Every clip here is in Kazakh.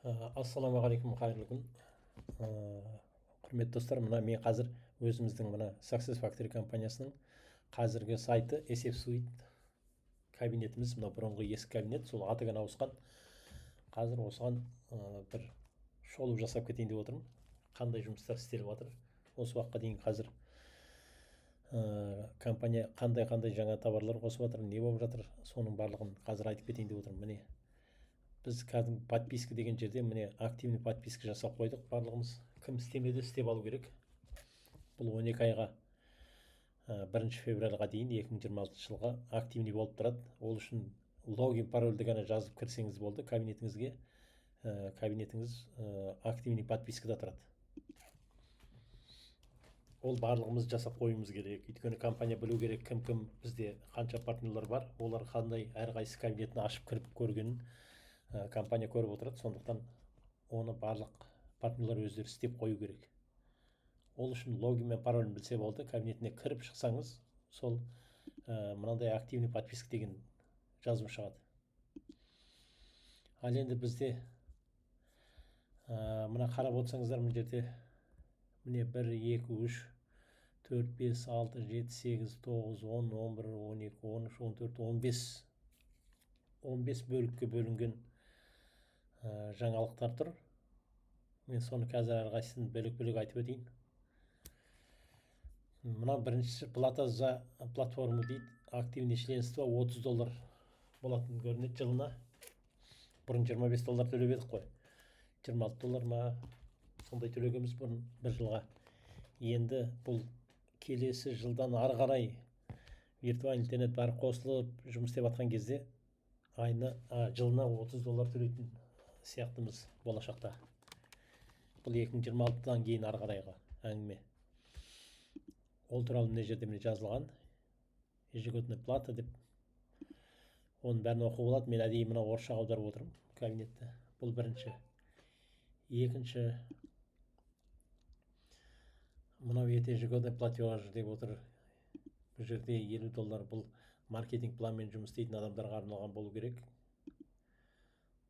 Ассалаумағалейкум, қайырлы күн. Құрметті достар, мына мен қазір өзіміздің мына Success Factory компаниясының қазіргі сайты SF Suite кабинетіміз, мына бұрынғы ескі кабинет, сол аты ғана ауысқан. Қазір осыған бір шолу жасап кетейін деп отырмын. Қандай жұмыстар істеліп жатыр осы уақытқа дейін, қазір компания қандай жаңа товарлар қосып жатыр, не болып жатыр, соның барлығын қазір айтып кетейін деп отырмын. Міне біз кәдімгі подписка деген жерде міне активный подписка жасап қойдық барлығымыз. Кім істемеді істеп алу керек. Бұл 12 айға 1 февральға дейін 2026 жылға активный болып тұрады. Ол үшін логин парольді ғана жазып кірсеңіз болды кабинетіңізге. Кабинетіңіз активный подпискада тұрады. Ол барлығымыз жасап қоюымыз керек. Өйткені компания білу керек, кім бізде қанша партнерлер бар, олар қандай әрқайсысы кабинетін ашып кіріп көргенін компания көріп отырады. Сондықтан оны барлық партнерлер өздері істеп қою керек. Ол үшін логин мен паролін білсе болды. Кабинетіне кіріп шықсаңыз, сол мынандай активный подписка деген жазу шығады. Ал енді бізде мына қарап отырсаңыздар, мына жерде міне 1, 2, 3, 4, 5, 6, 7, 8, 9, 10, 11, 12, 13, 14, 15 бөлікке бөлінген жаңалықтар тұр. Мен соны қазір әрқайсысын бөлек айтып өтейін. Мына біріншісі плата за платформу дейді. Активный членство $30 болатын көрінеді жылына. Бұрын $25 төлеп едік қой. $26 ма сондай төлегенбіз бұрын бір жылға. Енді бұл келесі жылдан ары қарай виртуальный интернет бар қосылып жұмыс істеп жатқан кезде жылына $30 төлейтін сияқтымыз болашақта. Бұл 2026-дан кейін ары қарайға әңгіме. Ол туралы мына жерде жазылған. Ежегодная плата деп. Оның бәрін оқуға болады. Мен әдейі мына орысша аударып отырмын кабинетті. Бұл бірінші. Екінші, мынау ежегодный платеж деп отыр. Бұл жерде $50. Бұл маркетинг планмен жұмыс істейтін адамдарға арналған болу керек.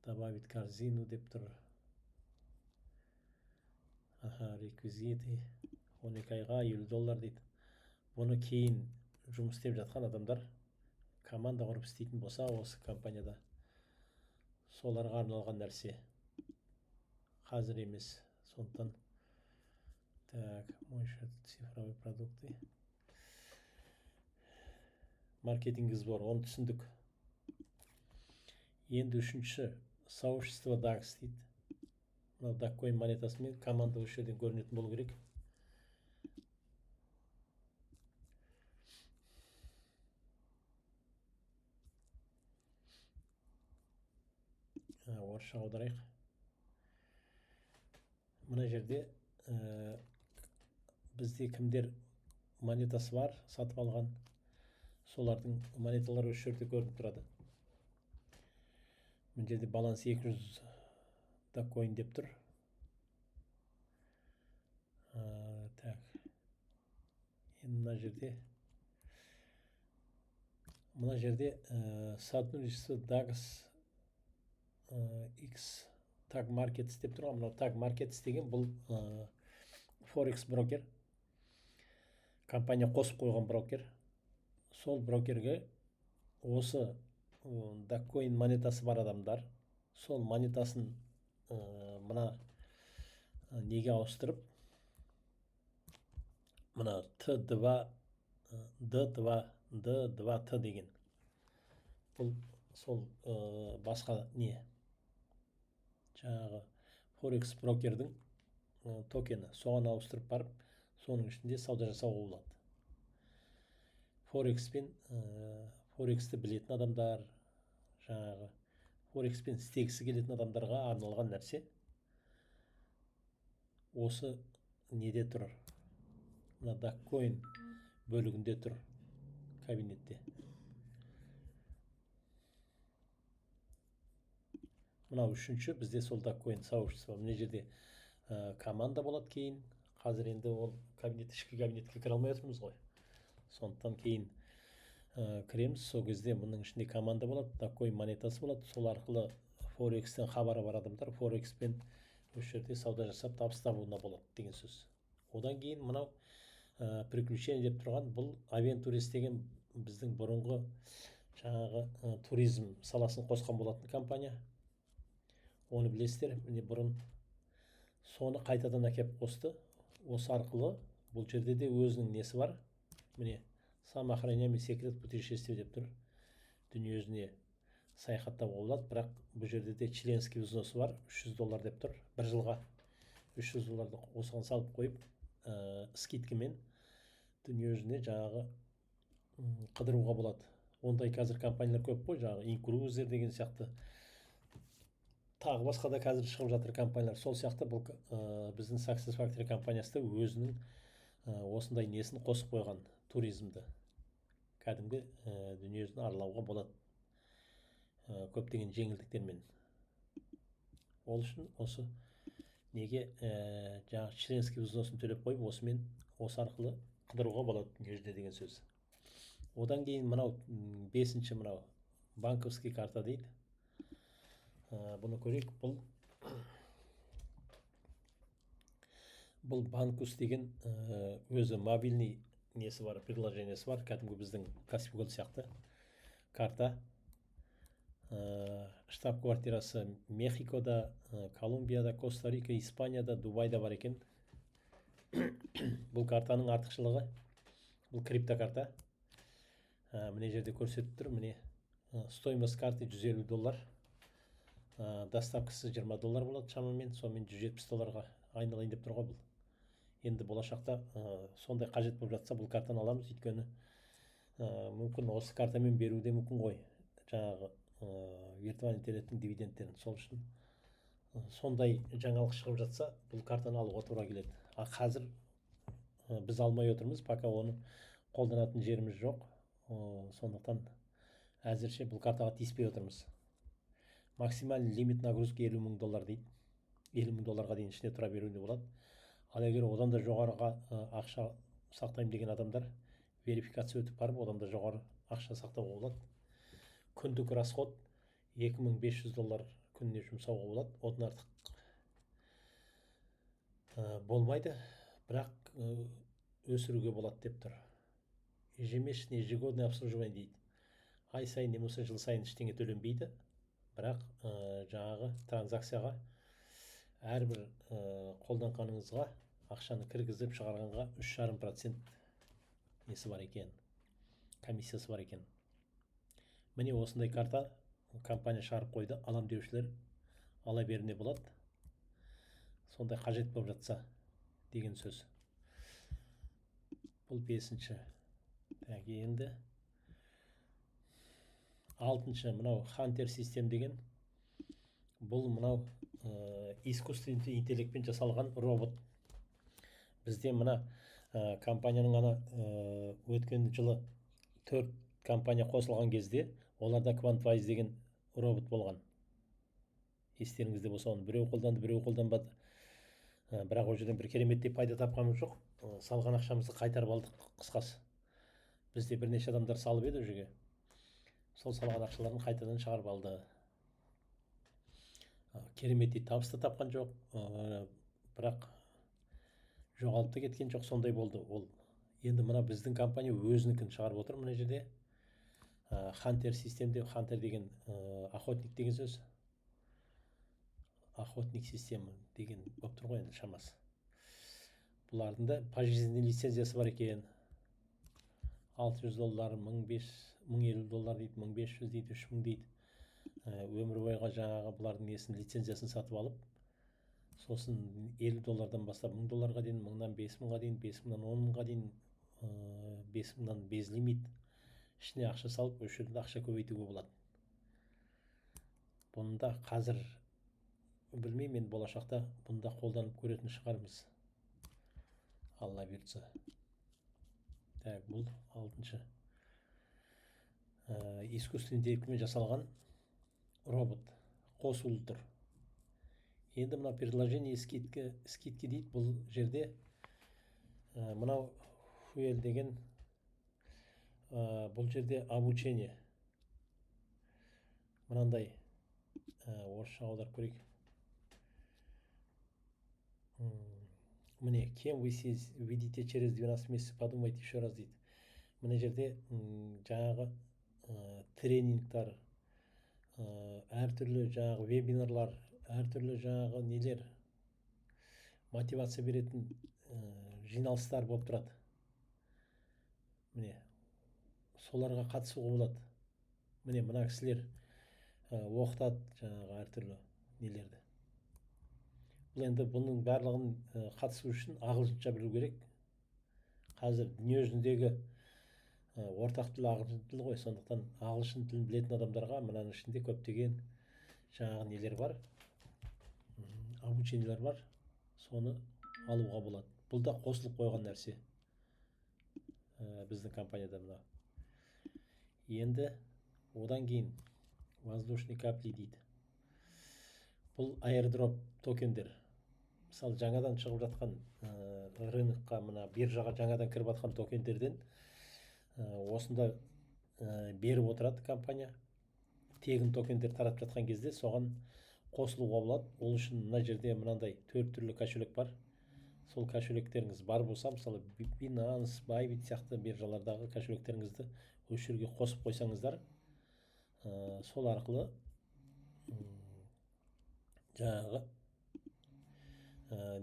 Добавить корзину деп тұр. Реквизиты 12 айға $50 дейді. Бұны кейін жұмыс істеп жатқан адамдар команда құрып істейтін болса осы компанияда, соларға арналған нәрсе. Қазір емес. Сондықтан мой цифровой продукты. Маркетинг сбор, оны түсіндік. Енді үшінші, сообщество DAX дейді. Даккоин монетасымен команда осы жерден көрінетін болу керек. Орысша аударайық. Мына жерде бізде кімдер монетасы бар, сатып алған, солардың монеталары осы жерде көрініп тұрады. Мына жерде баланс 200 даккоин деп тұр. Енді мына жерде сотрудничество DAX X Tag Markets деп тұрған. Мына Tag Markets деген бұл Forex брокер. Компания қосып қойған брокер. Сол брокерге осы даккоин монетасы бар адамдар сол монетасын мына неге ауыстырып, мына Т2, D2T деген. Бұл сол басқа не? Жаңағы Forex брокердің токені. Соған ауыстырып барып, соның ішінде сауда жасауға болады. Форексті білетін адамдар, жаңағы Форекспен істегісі келетін адамдарға арналған нәрсе. Осы неде тұр? Мына даккоин бөлігінде тұр кабинетте. Мынау үшінші, бізде сол даккоин сообщество. Мына жерде команда болады кейін. Қазір енді ол ішкі кабинетке кіре алмай отырмыз ғой. Сондықтан кейін кіреміз, сол кезде мұның ішінде команда болады, даккоин монетасы болады. Сол арқылы Форекстен хабары бар адамдар Форекспен осы жерде сауда жасап табыс табуына болады деген сөз. Одан кейін мынау приключение деп тұрған бұл Авентурис деген біздің бұрынғы жаңағы туризм саласын қосқан болатын компания. Оны білесіздер, міне бұрын соны қайтадан әкеп қосты. Осы арқылы бұл жерде де өзінің несі бар. Міне самоохраняемый секрет путешествия деп тұр. Дүниежүзіне саяхаттауға болады, бірақ бұл жерде де членский взносы бар, $300 деп тұр. Бір жылға $300 осыған салып қойып, скидкамен дүниежүзіне жаңағы қыдыруға болады. Ондай қазір компаниялар көп қой, жаңағы инкрузер деген сияқты. Тағы басқа да қазір шығып жатыр компаниялар. Сол сияқты бұл біздің Success Factory компаниясы да өзінің осындай несін қосып қойған туризмді. Кәдімгі дүниежүзін аралауға болады көптеген жеңілдіктермен. Ол үшін осы неге жаңағы членский взносын төлеп қойып, осымен осы арқылы қыдыруға болады дүниежүзінде деген сөз. Одан кейін мынау 5-ші мынау банковский карта дейді. Бұны көрейік. Бұл банкус деген өзі мобильный несі бар, приложениесі бар. Кәдімгі біздің Каспий сияқты карта. Штаб-квартирасы Мехикода, Колумбияда, Коста-Рика, Испанияда, Дубайда бар екен. Бұл картаның артықшылығы, бұл криптокарта. Міне жерде көрсетіп тұр. Міне стоимость карты $150. Доставкасы $20 болады шамамен, сонымен $170 айналайын деп тұрға бұл. Енді болашақта сондай қажет болып жатса бұл картаны аламыз, өйткені мүмкін осы картамен беру де мүмкін ғой, жаңағы виртуальный интернеттің дивидендтерін. Сол үшін сондай жаңалық шығып жатса бұл картаны алуға тура келеді. Қазір біз алмай отырмыз, пока оны қолданатын жеріміз жоқ. Сондықтан әзірше бұл картаға тиіспей отырмыз. Максимальный лимит нагрузки $50,000 дейді. $50,000 дейін ішіне тұра беруіне болады. Ал егер одан да жоғарыға ақша сақтаймын деген адамдар верификация өтіп барып, одан да жоғары ақша сақтауға болады. Күндік расход $2,500 күніне жұмсауға болады. Одан артық болмайды, бірақ өсіруге болады деп тұр. Ежемесячное, ежегодное обслуживание дейді. Ай сайын немесе жыл сайын ештеңе төленбейді, бірақ жаңағы транзакцияға әрбір қолданғаныңызға ақшаны кіргізіп шығарғанға 3,5% несі бар екен, комиссиясы бар екен. Міне осындай карта компания шығарып қойды. Алам деушілер ала беруіне болады. Сондай қажет болып жатса деген сөз. Бұл 5-ші. Енді 6-ші мынау Hunter систем деген. Бұл мынау искусственный интеллектпен жасалған робот. Бізде мына компанияның ана өткен жылы 4 компания қосылған кезде оларда Quantwise деген робот болған. Естеріңізде болса, оны біреу қолданды, біреу қолданбады. Бірақ ол жерден бір кереметтей пайда тапқанымыз жоқ. Салған ақшамызды қайтарып алдық, қысқасы. Бізде бірнеше адамдар салып еді ол жерге. Сол салған ақшаларын қайтадан шығарып алды. Кереметтей табысты тапқан жоқ, бірақ жоғалып та кеткен жоқ, сондай болды ол. Енді мына біздің компания өзінікін шығарып отыр мына жерде. Hunter системде, Hunter деген охотник деген сөз. Охотник система деген болып тұр ғой енді шамасы. Бұлардың да пожизненный лицензиясы бар екен. $600, $1,50 дейді, $1,500 дейді, $3,000 дейді. Өмір бойға жаңағы бұлардың несін лицензиясын сатып алып, сосын $50 бастап $1,000 дейін, $1,000-дан $5,000 дейін, $5,000-дан $10,000 дейін, $5,000-дан без лимит ішіне ақша салып, осы жерде ақша көбейтуге болады. Бұнда қазір білмеймін, мен болашақта бұнда қолданып көретін шығармыз. Алла бұйыртса. Бұл 6-ші. Искусственный интеллектпен жасалған робот қосулы тұр. Енді мына предложение скидка дейді. Бұл жерде мынау Fuel деген бұл жерде обучение. Мынандай орысша аударып көрейік. Міне, кем вы видите через 12 месяцев, подумайте еще раз дейді. Мына жерде жаңағы тренингтар, әртүрлі жаңағы вебинарлар, әртүрлі жаңағы нелер, мотивация беретін жиналыстар болып тұрады. Міне, соларға қатысуға болады. Міне, мына кісілер оқытады жаңағы әртүрлі нелерді. Бұл енді бұның барлығын қатысу үшін ағылшынша білу керек. Қазір дүние жүзіндегі ортақ тіл ағылшын тілі ғой, сондықтан ағылшын тілін білетін адамдарға мынаның ішінде көптеген жаңағы нелер бар, обучениелер бар, соны алуға болады. Бұл да қосылып қойған нәрсе біздің компанияда. Мына енді одан кейін воздушный капли дейді. Бұл airdrop токендер. Мысалы, жаңадан шығып жатқан рынокқа, мына биржаға жаңадан кіріп жатқан токендерден осында беріп отырады компания. Тегін токендер тарап жатқан кезде соған қосылуға болады. Ол үшін мына жерде мынандай 4 түрлі кошелек бар. Сол кошелектеріңіз бар болса, мысалы Binance, Bybit сияқты биржалардағы кошелектеріңізді осы жерге қосып қойсаңыздар, сол арқылы жаңағы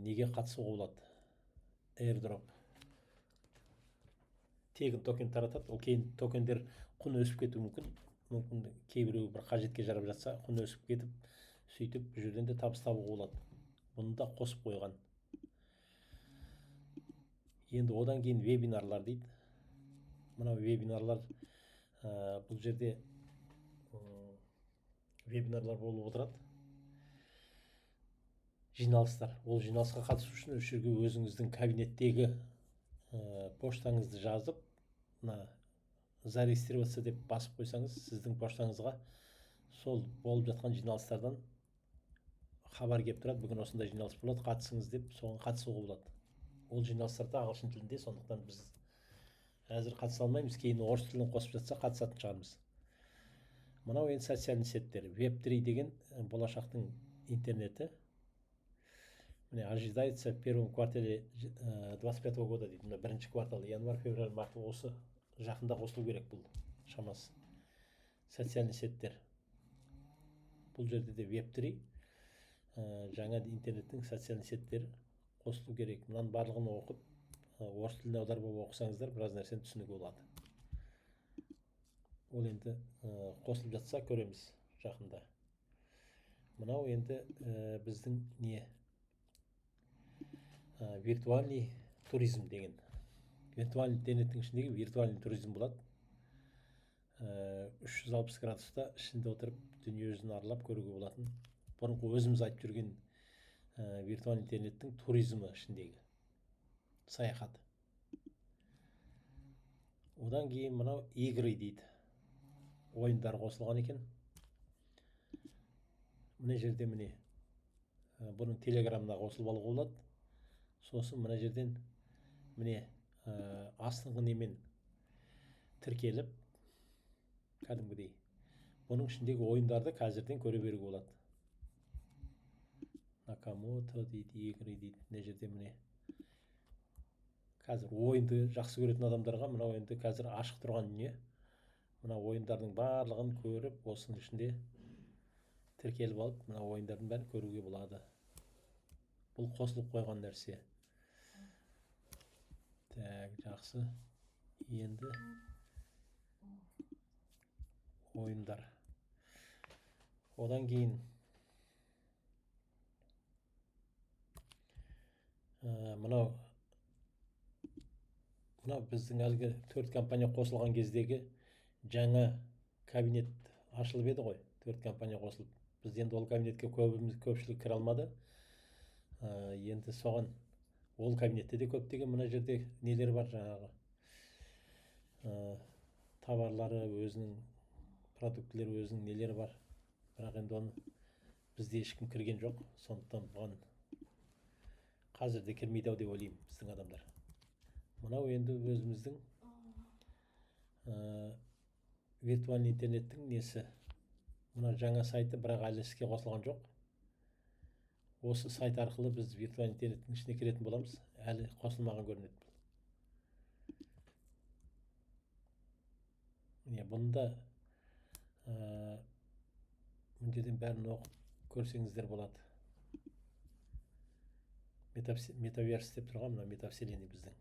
неге қатысуға болады. Airdrop. Тегін токен таратады. Ол кейін токендер құны өсіп кетуі мүмкін. Мүмкін кейбіреуі бір қажетке жарап жатса, құны өсіп кетіп, сөйтіп бұл жерден де табыс табуға болады. Бұны да қосып қойған. Енді одан кейін вебинарлар дейді. Мына вебинарлар, бұл жерде вебинарлар болып отырады. Жиналыстар. Ол жиналысқа қатысу үшін осы жерге өзіңіздің кабинеттегі поштаңызды жазып, зарегистрироваться деп басып қойсаңыз, сіздің поштаңызға сол болып жатқан жиналыстардан хабар келіп тұрады. Бүгін осындай жиналыс болады, қатысыңыз деп, соған қатысуға болады. Ол жиналыстарда ағылшын тілінде, сондықтан біз әзір қатыса алмаймыз, кейін орыс тілін қосып жатса қатысатын шығармыз. Мынау енді социальный сеттер. Web3 деген болашақтың интернеті. Міне, ожидается в первом квартале 25 года дейді. Мына бірінші квартал, январь, февраль, март, осы жақында қосылу керек бұл шамасы. Социальный сеттер. Бұл жерде де Web3 жаңа интернеттің социальный сеттері қосылу керек. Мұнан барлығын оқып, орыс тіліне аударып оқысаңыздар, біраз нәрсені түсінуге болады. Ол енді қосылып жатса көреміз жақында. Мынау енді біздің не? Виртуальный туризм деген. Виртуальный интернеттің ішіндегі виртуальный туризм болады. 360 градуста ішінде отырып дүние жүзін аралап көруге болатын. Бұрынғы өзіміз айтып жүрген виртуальный интернеттің туризмі ішіндегі саяхат. Одан кейін мынау игры дейді. Ойындар қосылған екен. Мына жерде міне бұның телеграмына қосылып алуға болады. Сосын мына жерден міне астыңғы немен тіркеліп, кәдімгідей бұның ішіндегі ойындарды қазірден көре беруге болады. Накамото дейді, игры дейді. Мына жерде міне қазір ойынды жақсы көретін адамдарға мына ойынды қазір ашық тұрған дүние. Мына ойындардың барлығын көріп, осының ішінде тіркеліп алып, мына ойындардың бәрін көруге болады. Бұл қосылып қойған нәрсе. Так, жақсы. Енді ойындар. Одан кейін мынау біздің әлгі 4 компания қосылған кездегі жаңа кабинет ашылып еді ғой. 4 компания қосылып. Біз енді ол кабинетке көпшілік кіре алмады. Енді соған ол кабинетте де көптеген мына жерде нелер бар, жаңағы товарлары, өзінің продуктілері, өзінің нелері бар. Бірақ енді оны бізде ешкім кірген жоқ. Сондықтан бұған қазірде кірмейді ау деп ойлаймын біздің адамдар. Мынау енді өзіміздің виртуальный интернеттің несі, мына жаңа сайты бірақ әлі іске қосылған жоқ. Осы сайт арқылы біз виртуалды интернеттің ішіне кіретін боламыз. Әлі қосылмаған көрінеді. Міне бұнда мына жерден бәрін оқып көрсеңіздер болады. Метаверс деп тұрған мына метавселенный біздің.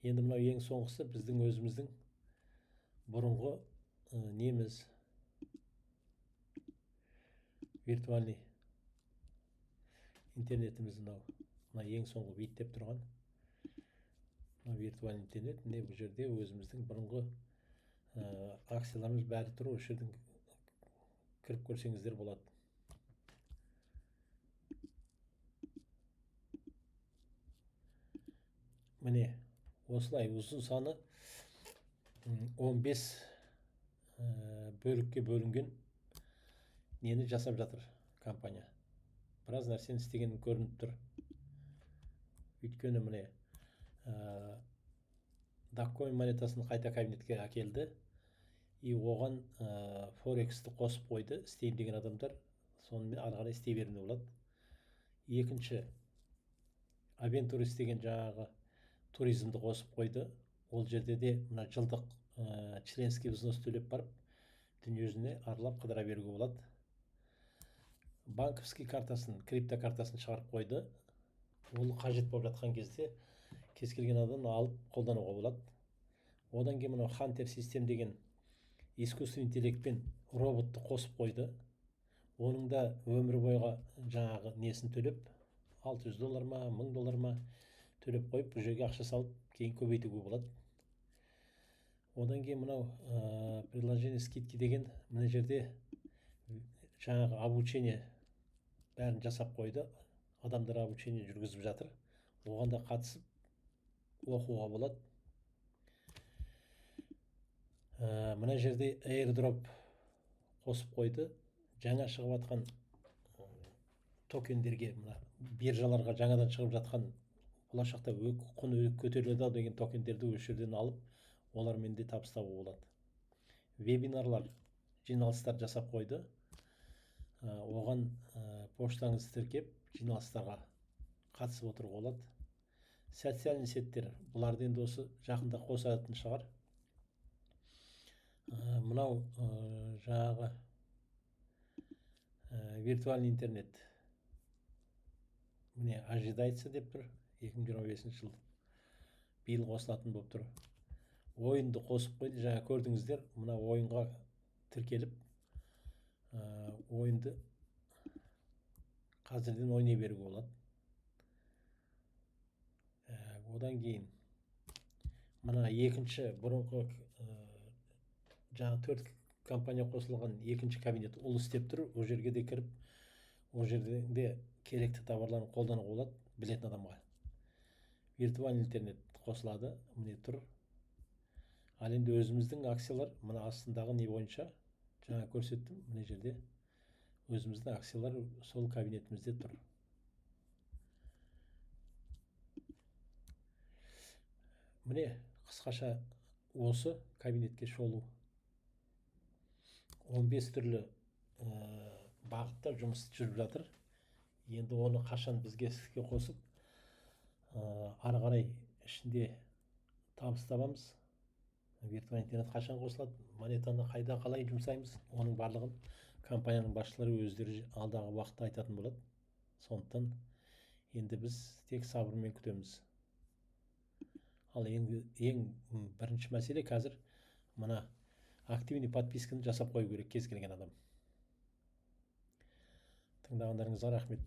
Енді мынау ең соңғысы біздің өзіміздің бұрынғы неміз виртуальный интернетіміз мына ең соңғы бит деп тұрған. Мына виртуальный интернет, міне бұл жерде өзіміздің бұрынғы акцияларымыз бәрі тұр. Осы жерден кіріп көрсеңіздер болады. Міне осылай ұзын саны 15 бөлікке бөлінген нені жасап жатыр компания. Біраз нәрсені істеген көрініп тұр. Өйткені міне Dogecoin монетасын қайта кабинетке әкелді. И оған Форексті қосып қойды. Істейм деген адамдар сонымен ары қарай істей беруіне болады. Екінші, Aventurist деген жаңағы туризмді қосып қойды. Ол жерде де мына жылдық членский взнос төлеп барып, дүниежүзіне аралап қыдыра беруге болады. Банковский картасын, крипто картасын шығарып қойды. Ол қажет болып жатқан кезде кез келген адам алып қолдануға болады. Одан кейін мына Hunter систем деген искусственный интеллектпен роботты қосып қойды. Оның да өмір бойға жаңағы несін төлеп, $600 ма, $1000 ма төлеп қойып, бұл жерге ақша салып, кейін көбейтуге болады. Одан кейін мынау приложение скидки деген мына жерде жаңағы обучение бәрін жасап қойды. Адамдар обучение жүргізіп жатыр. Оған да қатысып оқуға болады. Мына жерде airdrop қосып қойды. Жаңа шығып жатқан токендерге, мына биржаларға жаңадан шығып жатқан, болашақта құны көтеріледі деген токендерді осы жерден алып, олармен де табыс табуға болады. Вебинарлар, жиналыстар жасап қойды. Оған поштаңызды тіркеп, жиналыстарға қатысып отыруға болады. Социальный сеттер, бұларды енді осы жақында қосатын шығар. Мынау жаңағы виртуальный интернет. Міне ожидается деп тұр. 2025 жыл биыл қосылатын болып тұр. Ойынды қосып қойды. Жаңа көрдіңіздер, мына ойынға тіркеліп, ойынды қазірден ойнай беруге болады. Одан кейін мына екінші бұрынғы жаңа 4 компания қосылған екінші кабинет ұлы істеп тұр. Ол жерге де кіріп, ол жерде де керекті товарларын қолдануға болады білетін адамға. Виртуальный интернет қосылады, міне тұр. Ал енді өзіміздің акциялар мына астындағы не бойынша жаңа көрсеттім, мына жерде өзіміздің акциялар сол кабинетімізде тұр. Міне қысқаша осы кабинетке шолу. 15 түрлі бағытта жұмыс жүріп жатыр. Енді оны қашан бізге іске қосып, ары қарай ішінде табыс табамыз. Виртуальный интернет қашан қосылады, монетаны қайда қалай жұмсаймыз, оның барлығын компанияның басшылары өздері алдағы уақытта айтатын болады. Сондықтан енді біз тек сабырмен күтеміз. Ал ең бірінші мәселе қазір мына активный подписканы жасап қою керек кез келген адам. Тыңдағандарыңызға рахмет.